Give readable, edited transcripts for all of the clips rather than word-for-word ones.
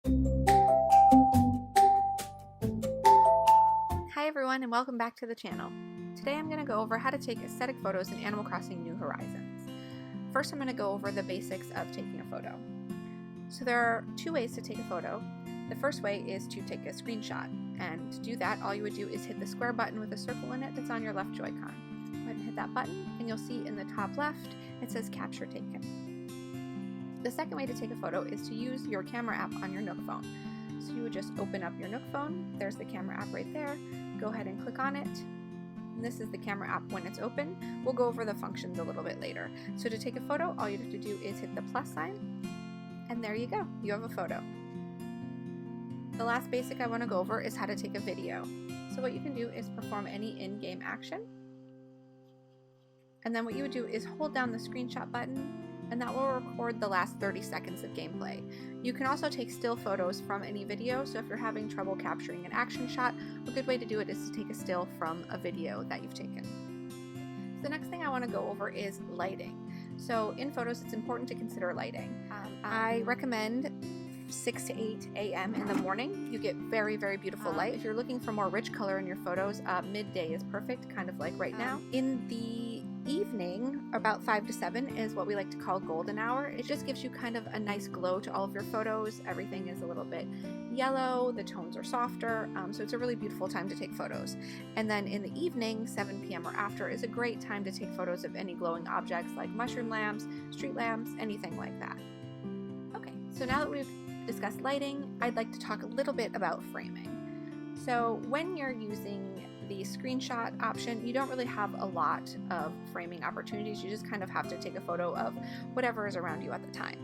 Hi everyone and welcome back to the channel. Today I'm going to go over how to take aesthetic photos in Animal Crossing New Horizons. First I'm going to go over the basics of taking a photo. So there are two ways to take a photo. The first way is to take a screenshot, and to do that all you would do is hit the square button with a circle in it that's on your left Joy-Con. Go ahead and hit that button and you'll see in the top left it says Capture Taken. The second way to take a photo is to use your camera app on your Nook phone. So you would just open up your Nook phone, there's the camera app right there, go ahead and click on it. And this is the camera app when it's open. We'll go over the functions a little bit later. So to take a photo, all you have to do is hit the plus sign, and there you go, you have a photo. The last basic I want to go over is how to take a video. So what you can do is perform any in-game action, and then what you would do is hold down the screenshot button, and that will record the last 30 seconds of gameplay. You can also take still photos from any video, so if you're having trouble capturing an action shot, a good way to do it is to take a still from a video that you've taken. So the next thing I want to go over is lighting. So in photos, it's important to consider lighting. I recommend 6 to 8 a.m. in the morning. You get very, very beautiful light. If you're looking for more rich color in your photos, midday is perfect, kind of like right now. In the evening, about 5 to 7 is what we like to call golden hour. It just gives you kind of a nice glow to all of your photos. Everything is a little bit yellow, the tones are softer, so it's a really beautiful time to take photos. And then in the evening, 7 p.m. or after is a great time to take photos of any glowing objects like mushroom lamps, street lamps, anything like that. Okay, so now that we've discussed lighting, I'd like to talk a little bit about framing. So when you're using the screenshot option, you don't really have a lot of framing opportunities. You just kind of have to take a photo of whatever is around you at the time.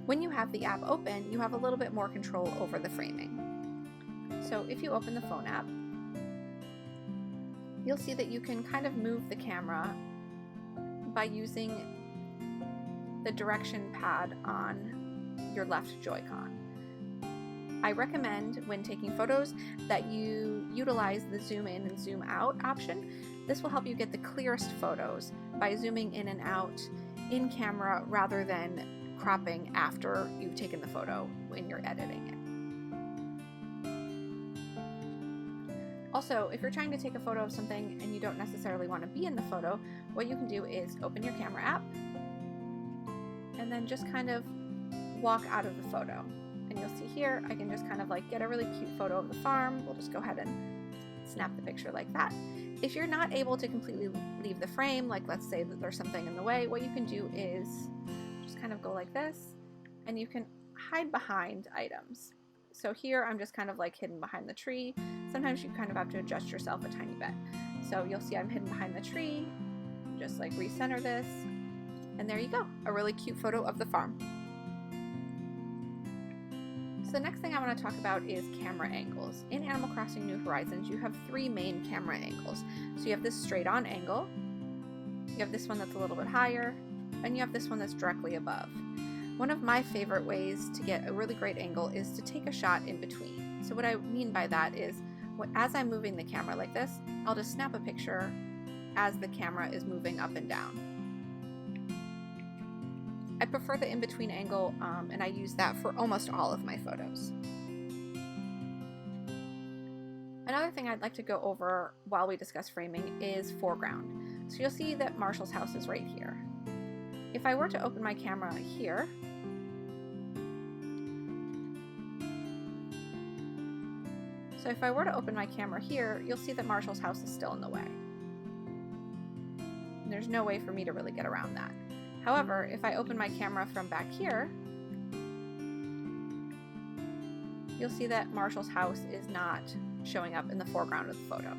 When you have the app open, you have a little bit more control over the framing. So if you open the phone app, you'll see that you can kind of move the camera by using the direction pad on your left Joy-Con. I recommend when taking photos that you utilize the zoom in and zoom out option. This will help you get the clearest photos by zooming in and out in camera rather than cropping after you've taken the photo when you're editing it. Also, if you're trying to take a photo of something and you don't necessarily want to be in the photo, what you can do is open your camera app and then just kind of walk out of the photo. And you'll see here, I can just kind of like get a really cute photo of the farm. We'll just go ahead and snap the picture like that. If you're not able to completely leave the frame, like let's say that there's something in the way, what you can do is just kind of go like this, and you can hide behind items. So here I'm just kind of like hidden behind the tree. Sometimes you kind of have to adjust yourself a tiny bit. So you'll see I'm hidden behind the tree, just like recenter this, and there you go, a really cute photo of the farm. So the next thing I want to talk about is camera angles. In Animal Crossing New Horizons, you have 3 main camera angles. So you have this straight on angle, you have this one that's a little bit higher, and you have this one that's directly above. One of my favorite ways to get a really great angle is to take a shot in between. So what I mean by that is, as I'm moving the camera like this, I'll just snap a picture as the camera is moving up and down. I prefer the in-between angle, and I use that for almost all of my photos. Another thing I'd like to go over while we discuss framing is foreground. So you'll see that Marshall's house is right here. If I were to open my camera here, you'll see that Marshall's house is still in the way. And there's no way for me to really get around that. However, if I open my camera from back here, you'll see that Marshall's house is not showing up in the foreground of the photo.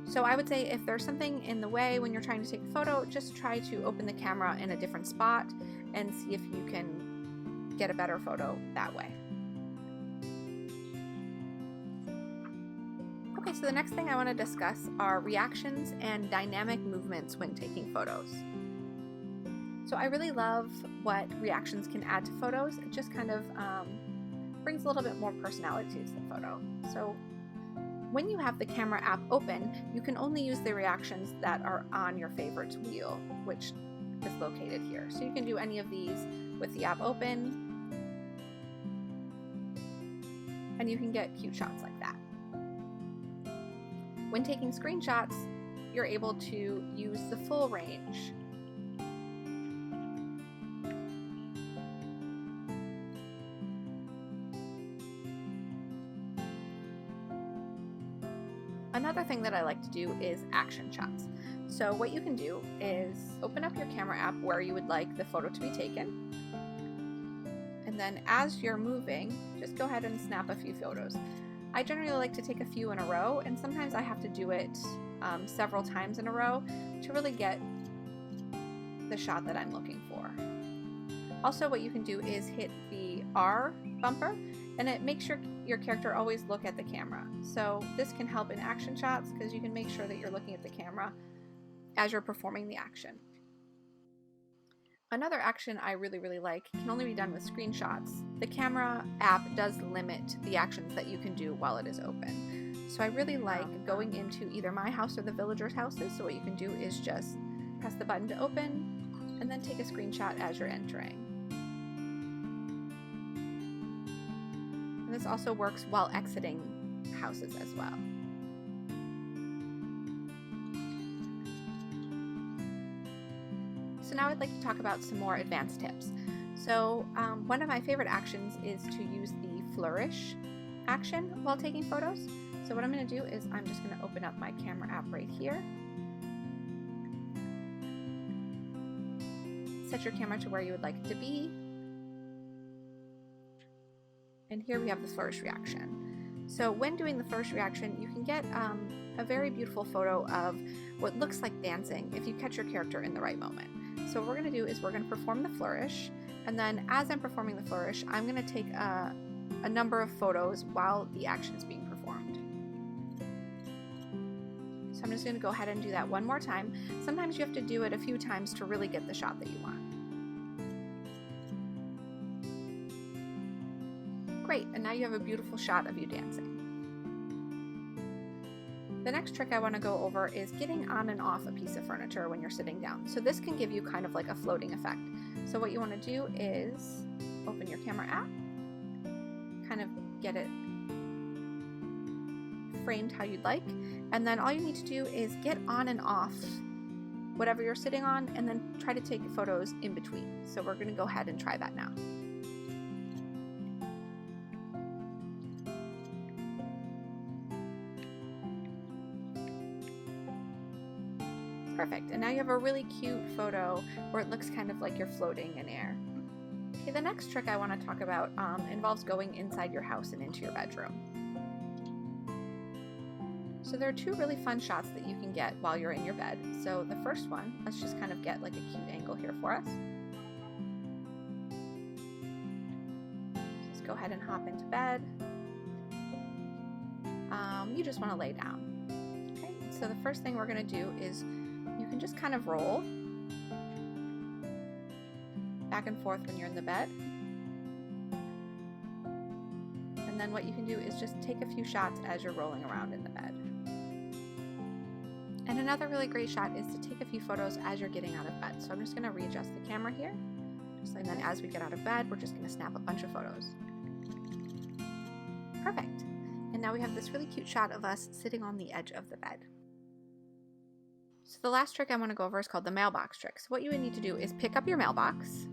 So I would say if there's something in the way when you're trying to take a photo, just try to open the camera in a different spot and see if you can get a better photo that way. Okay, so the next thing I want to discuss are reactions and dynamic movements when taking photos. So I really love what reactions can add to photos. It just kind of brings a little bit more personality to the photo. So when you have the camera app open, you can only use the reactions that are on your favorites wheel, which is located here. So you can do any of these with the app open, and you can get cute shots like that. When taking screenshots, you're able to use the full range. Another thing that I like to do is action shots. So what you can do is open up your camera app where you would like the photo to be taken. And then as you're moving, just go ahead and snap a few photos. I generally like to take a few in a row, and sometimes I have to do it several times in a row to really get the shot that I'm looking for. Also, what you can do is hit the R bumper, and it makes your character always look at the camera. So this can help in action shots because you can make sure that you're looking at the camera as you're performing the action. Another action I really like can only be done with screenshots. The camera app does limit the actions that you can do while it is open. So I really like going into either my house or the villagers' houses. So what you can do is just press the button to open and then take a screenshot as you're entering. And this also works while exiting houses as well. So now I'd like to talk about some more advanced tips. So one of my favorite actions is to use the flourish action while taking photos. So what I'm going to do is I'm just going to open up my camera app right here. Set your camera to where you would like it to be. And here we have the flourish reaction. So when doing the flourish reaction, you can get a very beautiful photo of what looks like dancing if you catch your character in the right moment. So what we're going to do is we're going to perform the flourish, and then as I'm performing the flourish, I'm going to take a number of photos while the action is being performed. So I'm just going to go ahead and do that one more time. Sometimes you have to do it a few times to really get the shot that you want. Great, and now you have a beautiful shot of you dancing. The next trick I want to go over is getting on and off a piece of furniture when you're sitting down. So this can give you kind of like a floating effect. So what you want to do is open your camera app, kind of get it framed how you'd like, and then all you need to do is get on and off whatever you're sitting on and then try to take photos in between. So we're going to go ahead and try that now. Perfect, and now you have a really cute photo where it looks kind of like you're floating in air. Okay, the next trick I want to talk about involves going inside your house and into your bedroom. So there are two really fun shots that you can get while you're in your bed. So the first one, let's just kind of get like a cute angle here for us. Just go ahead and hop into bed. You just want to lay down. Okay, so the first thing we're going to do is you can just kind of roll back and forth when you're in the bed. And then what you can do is just take a few shots as you're rolling around in the bed. And another really great shot is to take a few photos as you're getting out of bed. So I'm just going to readjust the camera here. And then as we get out of bed, we're just going to snap a bunch of photos. Perfect. And now we have this really cute shot of us sitting on the edge of the bed. So the last trick I want to go over is called the mailbox trick. So what you would need to do is pick up your mailbox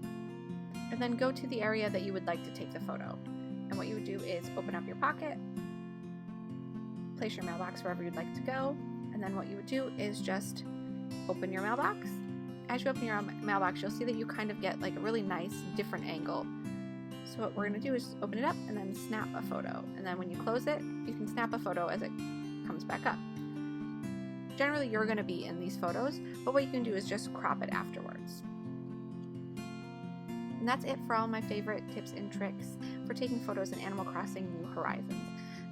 and then go to the area that you would like to take the photo. And what you would do is open up your pocket, place your mailbox wherever you'd like to go, and then what you would do is just open your mailbox. As you open your mailbox, you'll see that you kind of get like a really nice different angle. So what we're going to do is open it up and then snap a photo. And then when you close it, you can snap a photo as it comes back up. Generally, you're going to be in these photos, but what you can do is just crop it afterwards. And that's it for all my favorite tips and tricks for taking photos in Animal Crossing New Horizons.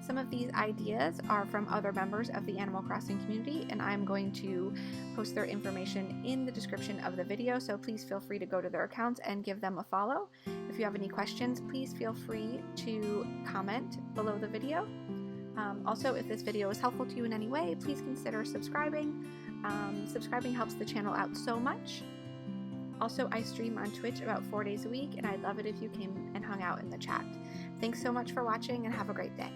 Some of these ideas are from other members of the Animal Crossing community, and I'm going to post their information in the description of the video, so please feel free to go to their accounts and give them a follow. If you have any questions, please feel free to comment below the video. Also, if this video is helpful to you in any way, please consider subscribing. Subscribing helps the channel out so much. Also, I stream on Twitch about 4 days a week, and I'd love it if you came and hung out in the chat. Thanks so much for watching, and have a great day.